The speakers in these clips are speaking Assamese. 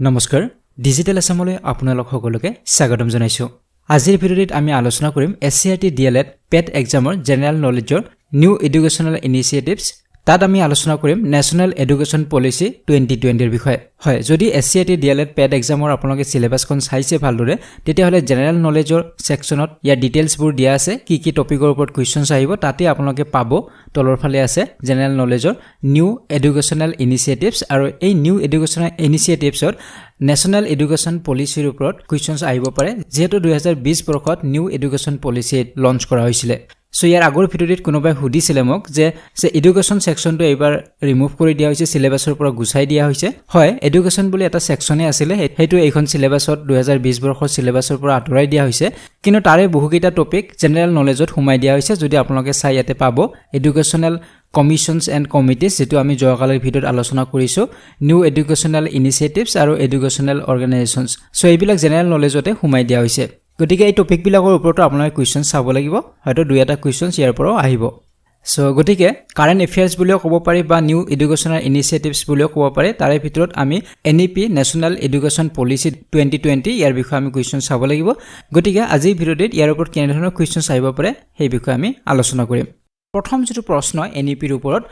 নমস্কাৰ ডিজিটেল আসামলৈ আপোনালোক সকলোকে স্বাগতম জনাইছো আজিৰ ভিডিঅ'ত আমি আলোচনা কৰিম এছচিআৰটি ডিএলএড পেট এক্সামৰ জেনেৰেল নলেজৰ নিউ এডুকেশ্যনাল ইনিচিয়েটিভছ তাত আমি আলোচনা কৰিম ন্যাশনাল এডুকেশ্যন পলিসি 2020 এৰ বিষয়ে হয় যদি এছচিআৰটি ডিএলএড পেট এক্সামৰ আপোনালোকে সিলেবাসখন চাইছে ভালদৰে তেতিয়া হলে জেনেৰেল নলেজৰ সেকশনত ইয়া ডিটেইলছবোৰ দিয়া আছে কি কি টপিকৰ ওপৰত কোৱেশ্চনছ আহিব তাতে আপোনালোকে পাব তলৰ ফালে আছে জেনেৰেল নলেজৰ নিউ এডুকেশ্যনাল ইনিচিয়েটিভছ আৰু এই নিউ এডুকেশ্যনাল ইনিচিয়েটিভছৰ ন্যাশনাল এডুকেশ্যন পলিসিৰ ওপৰত কোৱেশ্চনছ আহিব পাৰে যেহেতু 2020 বৰ্ষত নিউ এডুকেশ্যন পলিসি লঞ্চ কৰা হৈছিল সো ইয়াৰ আগৰ ভিডিঅ'ত কোনোবাই সুধিছিলে মোক যে এডুকেশ্যন সেকশনটো এবাৰ ৰিমুভ কৰি দিয়া হৈছে সিলেবাসৰ পৰা গুছাই দিয়া হৈছে হয় এডুকেশ্যন বুলি এটা সেকশনে আছিলে হেতু এইখন সিলেবাসত 2020 বৰ্ষৰ সিলেবাসৰ পৰা আঁতৰাই দিয়া হৈছে কিন্তু তাৰে বহুকেইটা টপিক জেনেৰেল নলেজত সোমাই দিয়া হৈছে যদি আপোনালোকে চাই ইয়াতে পাব এডুকেশ্যনাল কমিশনস এন্ড কমিটিজ যেটো আমি জয়কালৰ ভিডিঅ'ত আলোচনা কৰিছো নিউ এডুকেশ্যনাল ইনিচিয়েটিভছ আৰু এডুকেশ্যনাল অৰ্গানাইজেশনস সো এইবিলাক জেনেৰেল নলেজতে সোমাই দিয়া হৈছে গতিকে এই টপিক বিলাকৰ ওপৰত আপোনালোকে কোৱেশ্চন চাব লাগিব হয়তো দুই এটা কোৱেশ্চনছ ইয়াৰ পৰা আহিব সো গতিকে কাৰেন্ট এফেয়াৰ্স বুলিও ক'ব পাৰি বা নিউ এডুকেশ্যনাল ইনিচিয়েটিভছ বুলিও ক'ব পাৰি তাৰে ভিতৰত আমি এনইপি ন্যাশনাল এডুকেশ্যন পলিসি 2020 ইয়াৰ বিষয়ে আমি কোৱেশ্চন চাব লাগিব গতিকে আজি ভিডিঅ'ত ইয়াৰ ওপৰত কেনে ধৰণৰ কোৱেশ্চনছ আহিব পাৰে সেই বিষয়ে আমি আলোচনা কৰিম প্ৰথম যেটো প্ৰশ্ন এনইপিৰ ওপৰত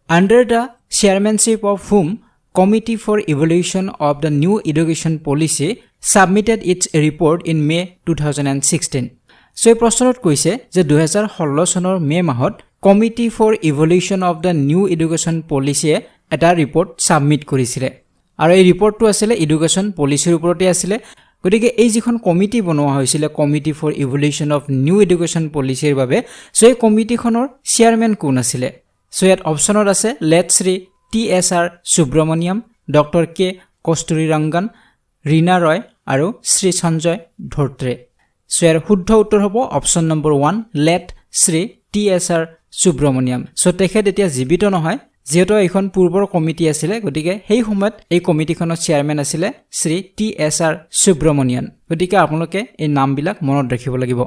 আন্ডাৰ দা চেয়াৰম্যানশিপ অফ হুম Committee for Evaluation of the New Education Policy submitted its report in May 2016. So, এই প্ৰশ্নত কৈছে যে 2016 চনৰ মে মাহত Committee for Evaluation of the New Education Policy এটা ৰিপৰ্ট সাবমিট কৰিছিল আৰু এই ৰিপৰ্টটো আছিল এডুকেশ্যন পলিসিৰ ওপৰতে আছিল গতিকে এই যিখন কমিটি বনোৱা হৈছিল committee for evaluation of new education পলিসিৰ বাবে সো এই কমিটিখনৰ চেয়াৰম্যান কোন আছিল সো ইয়াত অপচনত আছে late Shri TSR Subramaniam, Dr. K. Kosturirangan, Rina Roy, আৰু শ্ৰী সঞ্জয় ধোত্ৰে সো ইয়াৰ শুদ্ধ উত্তৰ হ'ব option number 1 late Shri TSR Subramaniam so তেখেত এতিয়া জীৱিত নহয় যেহেতু এখন পূৰ্বৰ কমিটি আছিল গতিকে সেই সময়ত এই কমিটিখনৰ চেয়াৰম্যান আছিল শ্ৰী TSR Subramanian গতিকে আপোনালোকে এই নামবিলাক মনত ৰাখিব লাগিব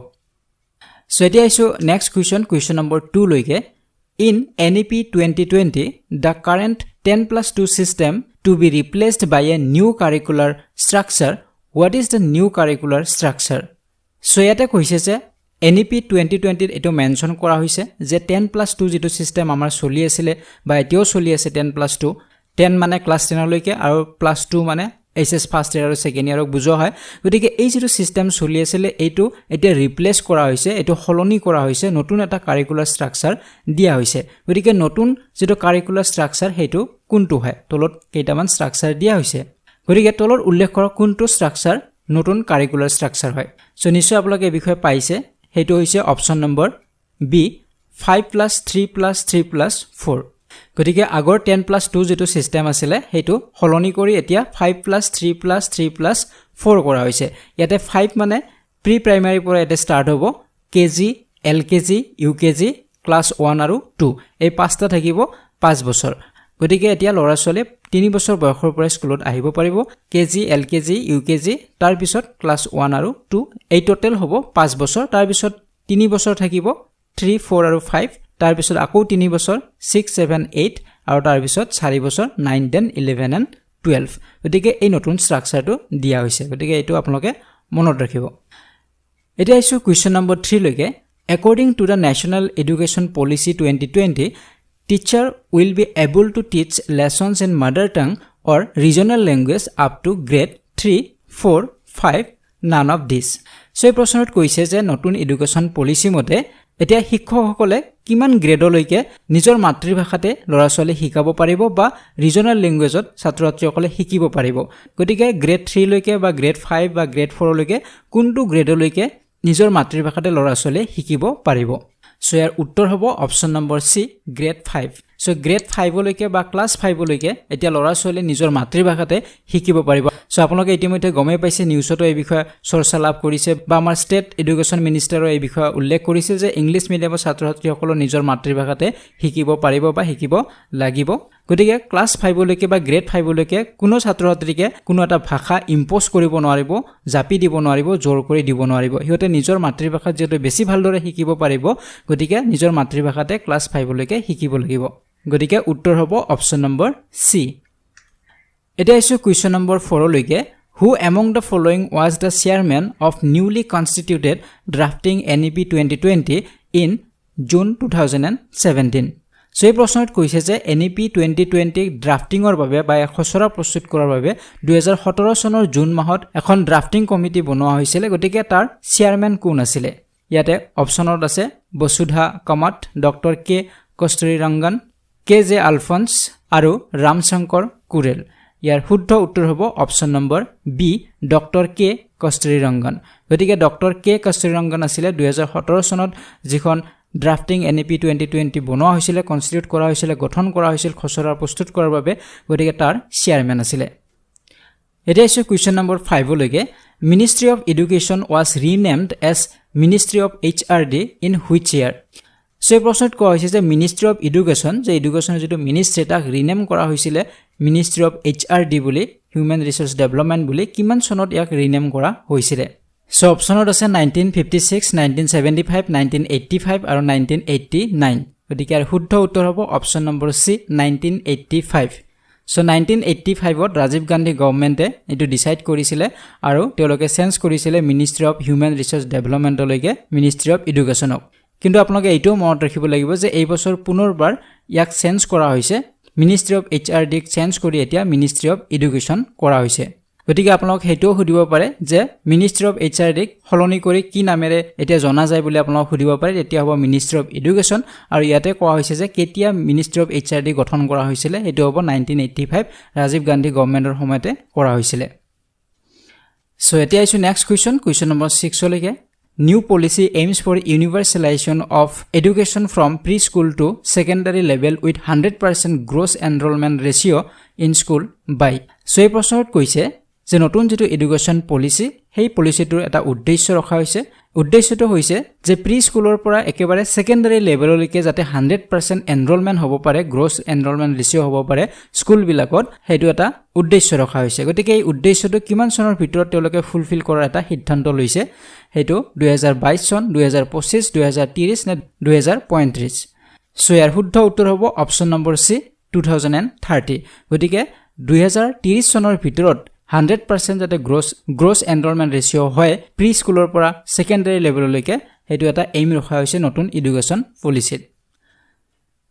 সো এতিয়া আইছো নেক্সট কোৱেশ্চন নম্বৰ 2 লৈকে In NEP 2020, the current 10+2 system to be replaced by a new curricular structure. What is the new curricular structure? So, yate koise je NEP 2020 eto mention kora hoise je 10+2 jitu system amar soli asile ba etio soli ase 10+2 10 mane class 10 loike aru +2 mane SS first year আৰু second year বুজো হয় গতিকে এই যেটো সিস্টেম চলি আছিল এইটো এতিয়া ৰিপ্লেস কৰা হৈছে এটো হলনি কৰা হৈছে নতুন এটা কাৰিকুলাৰ ষ্ট্ৰাকচাৰ দিয়া হৈছে গতিকে নতুন যেটো কাৰিকুলাৰ ষ্ট্ৰাকচাৰ হেতু কোনটো হয় তলত কেইটামান ষ্ট্ৰাকচাৰ দিয়া হৈছে গতিকে তলত উল্লেখ কৰা কোনটো ষ্ট্ৰাকচাৰ নতুন কাৰিকুলাৰ ষ্ট্ৰাকচাৰ হয় সো নিশ্চয় আপোনালোকে এই বিষয়ে পাইছে হেতু হৈছে অপচন নম্বৰ বি 5+3+3+4 গতিকে আগৰ 10+2 যেটো সিস্টেম আছিল হেতু হলনি কৰি এতিয়া 5+3+3+4 কৰা হৈছে ইয়াতে 5 মানে প্ৰি প্ৰাইমাৰী পৰা এটা ষ্টাৰ্ট হ'ব কেজি এলকেজি ইউকেজি ক্লাস 1 আৰু 2 এই পাঁচটা থাকিব 5 বছৰ গতিকে এতিয়া লৰা ছোৱালী 3 বছৰ বয়সৰ পৰা স্কুলত আহিব পাৰিব কেজি এলকেজি ইউকেজি তাৰ পিছত ক্লাস 1 আৰু 2 এই টোটাল হ'ব 5 বছৰ তাৰ পিছত 3 বছৰ থাকিব 3 4 আৰু 5 তাৰ পিছত আকৌ 3 বছৰ 6 7 8 আৰু তাৰ পিছত 4 বছৰ 9 10 11 and 12 গতিকে এই নতুন ষ্ট্ৰাকচাৰটো দিয়া হৈছে গতিকে এটো আপোনালোকে মনত ৰাখিব এটা আইছো কোৱেশ্চন নম্বৰ 3 লৈকে according to the national education policy 2020 teacher will be able to teach lessons in mother tongue or regional language up to grade 3 4 5 none of this so এই প্ৰশ্নত কৈছে যে নতুন এডুকেশ্যন পলিসি মতে এতিয়া শিক্ষকসকলে কিমান গ্ৰেডলৈকে নিজৰ মাতৃভাষাতে ল'ৰা ছোৱালী শিকাব পাৰিব বা ৰিজনাল ল্যাঙ্গুৱেজত ছাত্ৰ-ছাত্ৰীসকলে শিকিব পাৰিব গতিকে গ্ৰেড 3 লৈকে বা গ্ৰেড 5 বা গ্ৰেড 4 লৈকে কোনটো গ্ৰেডলৈকে নিজৰ মাতৃভাষাতে ল'ৰা ছোৱালী শিকিব পাৰিব সো ইয়াৰ উত্তৰ হ'ব অপচন নম্বৰ সি গ্ৰেড 5 সো গ্ৰেড 5 লৈকে বা ক্লাস 5 লৈকে এতিয়া ল'ৰা ছোৱালী নিজৰ মাতৃভাষাতে শিকিব পাৰিব সো আপোনালোকে ইতিমধ্যে গমে পাইছে নিউজতো এই বিষয়ে চৰ্চা লাভ কৰিছে বা আমাৰ ষ্টেট এডুকেশ্যন মিনিষ্টাৰৰ এই বিষয়ে উল্লেখ কৰিছে যে ইংলিশ মিডিয়ামৰ ছাত্ৰ-ছাত্ৰীসকল নিজৰ মাতৃভাষাতে শিকিব পাৰিব বা শিকিব লাগিব গতিকে ক্লাস 5 লৈকে বা গ্ৰেড 5 লৈকে কোনো ছাত্ৰ-ছাত্ৰীকে কোনো এটা ভাষা ইম্পোজ কৰিব নোৱাৰিব জাপি দিব নোৱাৰিব জোৰ কৰি দিব নোৱাৰিব হিয়তে নিজৰ মাতৃভাষাত যেটো বেছি ভালদৰে শিকিব পাৰিব গতিকে নিজৰ মাতৃভাষাতে ক্লাস 5 লৈকে শিকিব লাগিব গতিকে উত্তৰ হ'ব অপচন নম্বৰ সি এতিয়া আহিছো কুৱেশ্যন নম্বৰ 4 লৈকে Who among the following was the chairman of newly constituted drafting NEP 2020 in June 2017? So এই প্ৰশ্নত কৈছে যে NEP 2020 ড্ৰাফটিংৰ বাবে বা খসৰা প্ৰস্তুত কৰাৰ বাবে 2017 চনৰ জুন মাহত এখন ড্ৰাফটিং কমিটি বনোৱা হৈছিল গতিকে তাৰ চেয়াৰম্যান কোন আছিল ইয়াতে অপচনত আছে বসুধা কামাত ডক্টৰ কে কস্তুৰীৰঙ্গন কে জে আলফন্স আৰু ৰামশংকৰ কুৰেল ইয়াৰ শুদ্ধ উত্তৰ হ'ব অপচন নম্বৰ বি ডক্টৰ কে কস্তুৰীৰঙ্গন গতিকে ডক্টৰ কে কস্তুৰীৰঙ্গন আছিল 2017 চনত যিখন ড্ৰাফটিং NEP 2020 বনোৱা হৈছিল কনস্টিটিউট কৰা হৈছিল গঠন কৰা হৈছিল খসৰা প্ৰস্তুত কৰাৰ বাবে গতিকে তাৰ চেয়াৰম্যান আছিল এতিয়া আছে কুৱেশ্যন নম্বৰ 5 লৈকে ministry of education was renamed as Ministry of HRD in which year so এই প্ৰশ্নত কোৱা হৈছে যে মিনিষ্ট্ৰি অফ এডুকেশ্যন যে এডুকেশ্যনৰ যেটো মিনিষ্ট্ৰি তাক ৰিনেম কৰা হৈছিল মিনিষ্ট্ৰি অফ HRD বুলি হিউম্যান ৰিসোৰ্স ডেভেলপমেন্ট বুলি কিমান চনত ইয়াক ৰিনেম কৰা হৈছিল সো অপচনত আছে 1956 1975 1985 আৰু 1989 গতিকে আৰু শুদ্ধ উত্তৰ হ'ব অপচন নম্বৰ সি 1985 সো 1985 ত ৰাজীৱ গান্ধী গভৰ্ণমেণ্টে এটো ডিসাইড কৰিছিল আৰু তেওঁলোকে চেঞ্জ কৰিছিল মিনিষ্ট্ৰি অফ হিউম্যান ৰিসোৰ্স ডেভেলপমেন্টলৈকে মিনিষ্ট্ৰি অফ এডুকেশ্যনক কিন্তু আপোনালোকে এইটো মনত ৰাখিব লাগিব যে এই বছৰ পুনৰবাৰ ইয়াক চেঞ্জ কৰা হৈছে মিনিষ্ট্ৰি অফ HRD ক চেঞ্জ কৰি এতিয়া মিনিষ্ট্ৰি অফ এডুকেশ্যন কৰা হৈছে গতিকে আপোনালোক হেটো সুধিব পাৰে যে মিনিষ্ট্ৰি অফ HRD ক হলনি কৰি কি নামেৰে এতিয়া জনা যায় বুলি আপোনালোক সুধিব পাৰে এতিয়া হ'ব মিনিষ্ট্ৰি অফ এডুকেশ্যন আৰু ইয়াতে কোৱা হৈছে যে কেতিয়া মিনিষ্ট্ৰি অফ HRD গঠন কৰা হৈছিল এটো হ'ব 1985 ৰাজীৱ গান্ধী গভৰ্ণমেণ্টৰ সময়তে কৰা হৈছিল সো এতিয়া আইছো নেক্সট কুৱেশ্যন নম্বৰ 6 লৈকে New policy aims for universalization of education from preschool to secondary level with 100% gross enrollment ratio in school by. So এই প্ৰশ্নত কৈছে যে নতুন যেটো এডুকেশ্যন পলিসি সেই পলিসিটোৰ এটা উদ্দেশ্য ৰখা হৈছে উদ্দেশ্যটো হৈছে যে প্ৰিস্কুলৰ পৰা একেবাৰে সেকেন্ডাৰী লেভেললৈকে যাতে 100% এনৰোলমেন্ট হ'ব পাৰে গ্ৰছ এনৰোলমেন্ট ৰেশিও হ'ব পাৰে স্কুল বিলাকত হেতু এটা উদ্দেশ্য ৰখা হৈছে গতিকে এই উদ্দেশ্যটো কিমান চনৰ ভিতৰত তেওঁলোকে ফুলফিল কৰাৰ এটা সিদ্ধান্ত লৈছে হেতু 2022 চন 2025 2030 নে 2035 সো ইয়াৰ শুদ্ধ উত্তৰ হ'ব অপচন নম্বৰ সি 2030 গতিকে 2030 চনৰ ভিতৰত 100% যাতে গ্ৰছ এনৰোলমেন্ট ৰেশিও হয় প্ৰি স্কুলৰ পৰা সেকেন্ডাৰী লেভেললৈকে হেতু এটা এইম ৰখা হৈছে নতুন এডুকেশ্যন পলিসিত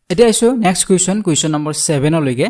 এটা আইছো নেক্সট কুৱেশ্যন নম্বৰ 7 লৈকে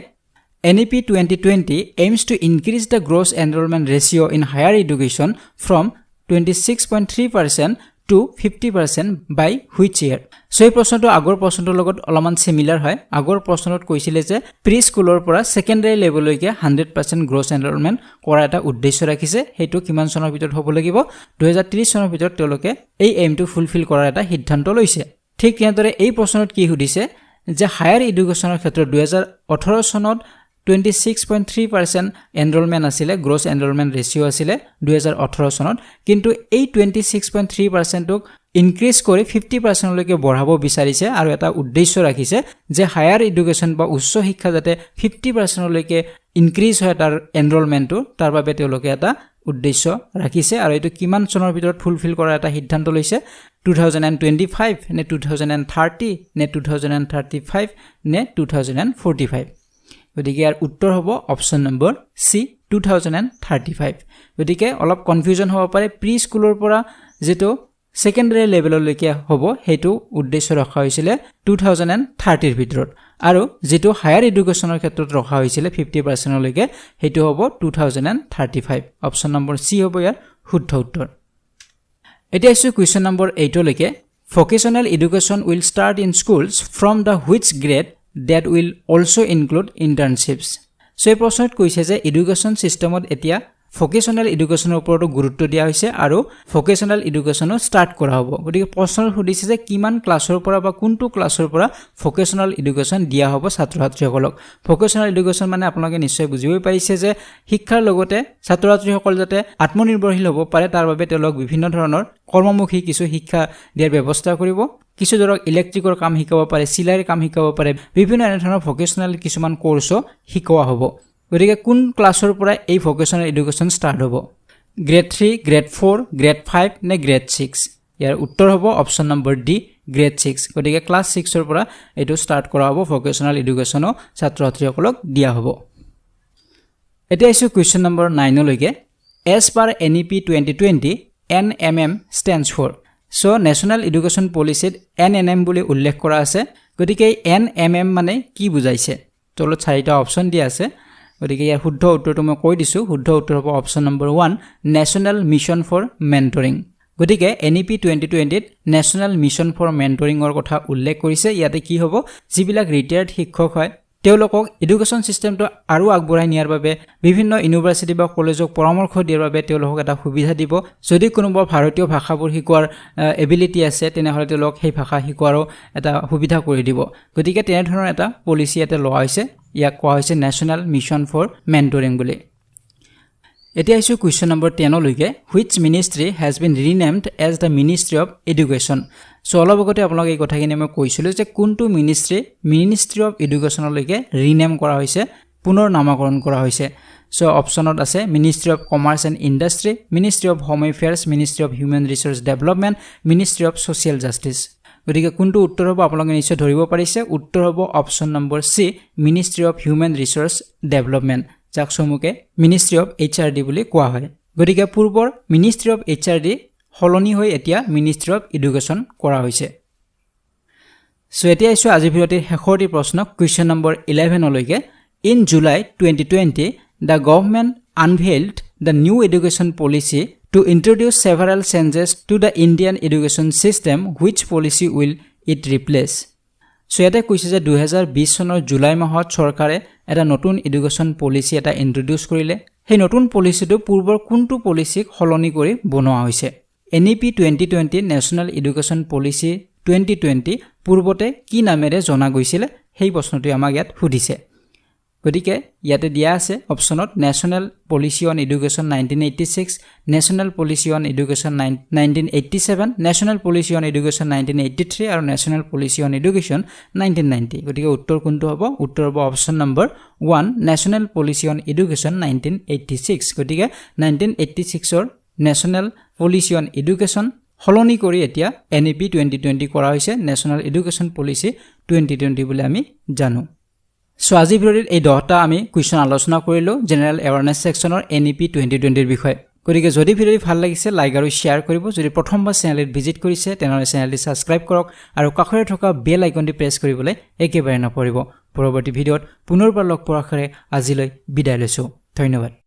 NEP 2020 aims to increase the gross enrollment ratio in higher education from 26.3% to 50% by which year so এই প্ৰশ্নটো আগৰ প্ৰশ্নটোৰ লগত অলপমান সিমিলাৰ হয় আগৰ প্ৰশ্নত কৈছিল যে প্ৰি স্কুলৰ পৰা সেকেন্ডাৰী লেভেললৈকে 100% গ্ৰছ এনৰোলমেন্ট কৰা এটা উদ্দেশ্য ৰাখিছে হেতু কিমান চনৰ ভিতৰত হ'ব লাগিব 2030 চনৰ ভিতৰত তেওঁলোকে এই এইমটো ফুলফিল কৰাৰ এটা সিদ্ধান্ত লৈছে ঠিক ইয়াৰে এই প্ৰশ্নত কি সুধিছে যে হায়াৰ এডুকেশ্যনৰ ক্ষেত্ৰত 2018 চনত 26.3% এনৰোলমেন্ট আছিল গ্ৰছ এনৰোলমেন্ট ৰেশিও আছিল 2018 চনত কিন্তু এই 26.3% ক ইনক্ৰিজ কৰি 50% লৈকে বঢ়াব বিচাৰিছে আৰু এটা উদ্দেশ্য ৰাখিছে যে হায়াৰ এডুকেশ্যন বা উচ্চ শিক্ষা যাতে 50% লৈকে ইনক্ৰিজ হয় তাৰ এনৰোলমেন্টটো তাৰ বাবে তেওঁলোকে এটা উদ্দেশ্য ৰাখিছে আৰু এটো কিমান চনৰ ভিতৰত ফুলফিল কৰাৰ এটা সিদ্ধান্ত লৈছে 2025 নে 2030 নে 2035 নে 2045 গতিকে ইয়াৰ উত্তৰ হ'ব অপচন নম্বৰ সি 2035 গতিকে অলপ কনফিউজন হ'ব পাৰে প্ৰি স্কুলৰ পৰা যেটো সেকেন্ডাৰী লেভেললৈকে হ'ব হেতু উদ্দেশ্য ৰখা হৈছিল 2030 ৰ ভিতৰত আৰু যেটো হায়াৰ এডুকেশ্যনৰ ক্ষেত্ৰত ৰখা হৈছিল 50% লৈকে হেতু হ'ব 2035 অপচন নম্বৰ সি হ'ব ইয়াৰ শুদ্ধ উত্তৰ এতিয়া আছে কুৱেশ্যন নম্বৰ 8 লৈকে vocational education will start in schools from the which grade that will also include internships so এই প্ৰশ্নত কৈছে যে এডুকেশ্যন সিস্টেমত এতিয়া ভোকেশনাল এডুকেশ্যনৰ ওপৰত গুৰুত্ব দিয়া হৈছে আৰু ভোকেশনাল এডুকেশ্যনো স্টাৰ্ট কৰা হ'ব গতিকে প্ৰশ্ন সুধিছে যে কিমান ক্লাছৰ পৰা বা কোনটো ক্লাছৰ পৰা ভোকেশনাল এডুকেশ্যন দিয়া হ'ব ছাত্ৰ-ছাত্ৰীসকলক ভোকেশনাল এডুকেশ্যন মানে আপোনালোকে নিশ্চয় বুজিবই পাৰিছে যে শিক্ষাৰ লগতে ছাত্ৰ-ছাত্ৰীসকল যাতে আত্মনিৰ্ভৰশীল হ'ব পাৰে তাৰ বাবে তেওঁলোক বিভিন্ন ধৰণৰ কৰ্মমুখী কিছু শিক্ষা দিয়াৰ ব্যৱস্থা কৰিব কিছু ধৰক ইলেক্ট্ৰিকৰ কাম শিকাব পাৰে চিলাইৰ কাম শিকাব পাৰে বিভিন্ন ধৰণৰ ভোকেশনাল কিছুমান কোৰ্সও শিকোৱা হ'ব গতিকে কোন ক্লাছৰ পৰা এই ভোকেশনাল এডুকেশ্যন স্টাৰ্ট হ'ব গ্ৰেড 3 গ্ৰেড 4 গ্ৰেড 5 নে গ্ৰেড 6 ইয়াৰ উত্তৰ হ'ব অপচন নম্বৰ ডি গ্ৰেড 6 গতিকে ক্লাছ 6 ৰ পৰা এটো স্টাৰ্ট কৰা হ'ব ভোকেশনাল এডুকেশ্যনো ছাত্ৰ-ছাত্ৰীসকলক দিয়া হ'ব এতিয়া আহিছোঁ কুৱেশ্যন নম্বৰ 9 লৈকে as per NEP 2020 NMM stands for so national education পলিচিত NNM বুলি উল্লেখ কৰা আছে গতিকে NMM মানে কি বুজাইছে তলত চাৰিটা অপচন দিয়া আছে গতিকে ইয়াৰ শুদ্ধ উত্তৰটো মই কৈ দিছো শুদ্ধ উত্তৰ হ'ব option number 1 national mission for mentoring গতিকে NEP 2020 ত নেশ্যনেল মিছন ফৰ মেন্টৰিংৰ কথা উল্লেখ কৰিছে ইয়াতে কি হ'ব যিবিলাক ৰিটায়াৰ্ড শিক্ষক হয় তেওঁলোকক এডুকেশ্যন সিস্টেমটো আৰু আগবঢ়াই নিয়াৰ বাবে বিভিন্ন ইউনিভাৰ্সিটি বা কলেজক পৰামৰ্শ দিয়াৰ বাবে তেওঁলোকক এটা সুবিধা দিব যদি কোনোবা ভাৰতীয় ভাষাবোৰ শিকোৱাৰ এবিলিটি আছে তেনেহলে তেওঁলোক সেই ভাষা শিকোৱাৰো এটা সুবিধা কৰি দিব গতিকে তেনে ধৰণৰ এটা পলিচি এটা লোৱা হৈছে ইয়াক কোৱা হৈছে নেশ্যনেল মিছন ফৰ মেন্টৰিং বুলি এতিয়া আহিছোঁ কুৱেশ্যন নম্বৰ 10 লৈকে which ministry has been renamed as the Ministry of Education so অলপ আগতে আপোনাক এই কথাখিনি মই কৈছিলোঁ যে কোনটো মিনিষ্ট্ৰি অফ এডুকেশ্যনলৈকে ৰিনেম কৰা হৈছে পুনৰ নামকৰণ কৰা হৈছে সো অপচনত আছে ministry of commerce and industry ministry of home affairs ministry of human resource development ministry of social justice গতিকে কোনটো উত্তৰ হ'ব আপোনালোকে নিশ্চয় ধৰিব পাৰিছে উত্তৰ হ'ব option number C ministry of human resource development যাক চমুকে মিনিষ্ট্ৰি অফ HRD বুলি কোৱা হয় গতিকে পূৰ্বৰ মিনিষ্ট্ৰি অফ HRD হলনি হৈ এতিয়া মিনিষ্ট্ৰি অফ এডুকেশ্যন কৰা হৈছে সো এতিয়া আহিছোঁ আজিৰ ভিডিঅ'টিৰ শেষৰটি প্ৰশ্ন কুৱেশ্যন নম্বৰ 11 লৈকে in July 2020 the government unveiled the new education policy to introduce several changes to the Indian education system which policy will it replace so এটা কৈছে যে 2020 চনৰ জুলাই মাহত চৰকাৰে এটা নতুন এডুকেশ্যন পলিচি এটা ইন্ট্ৰোডিউস কৰিলে সেই নতুন পলিচিটো পূৰ্বৰ কোনটো পলিচিক হলনি কৰি বনোৱা হৈছে NEP 2020 নেশ্যনেল এডুকেশ্যন পলিচি 2020 পূৰ্বতে কি নামেৰে জনা গৈছিল সেই প্ৰশ্নটো আমাক ইয়াত সুধিছে গতিকে ইয়াতে দিয়া আছে অপচনত national policy on education 1986 national policy on education 1987 national policy on education 1983 আৰু নেশ্যনেল পলিচি অন এডুকেশ্যন 1990 গতিকে উত্তৰ কোনটো হ'ব উত্তৰ হ'ব option number 1 national policy on education 1986 গতিকে 1986 ৰ নেশ্যনেল পলিচি অন এডুকেশ্যন হলনি কৰি এতিয়া NEP 2020 কৰা হৈছে নেশ্যনেল এডুকেশ্যন পলিচি 2020 বুলি আমি জানো সো আজি ভিডিঅ'ত এই 10টা আমি কুৱেশ্যন আলোচনা কৰিলো জেনাৰেল এৱাৰনেছ সেকশনৰ NEP 2020 ৰ বিষয়ে গতিকে যদি ভিডিঅ'টি ভাল লাগিছে লাইক আৰু শেয়াৰ কৰিব যদি প্ৰথমবাৰ চেনেলত ভিজিট কৰিছে তেনেহলে চেনেলটি সাবস্ক্ৰাইব কৰক আৰু কাষৰে থকা বেল আইকনটি প্ৰেছ কৰিবলৈ একেবাৰে নপৰিব পৰৱৰ্তী ভিডিঅ'ত পুনৰবাৰ লগ পোৱাৰ আশাৰে আজিলৈ বিদায় লৈছো ধন্যবাদ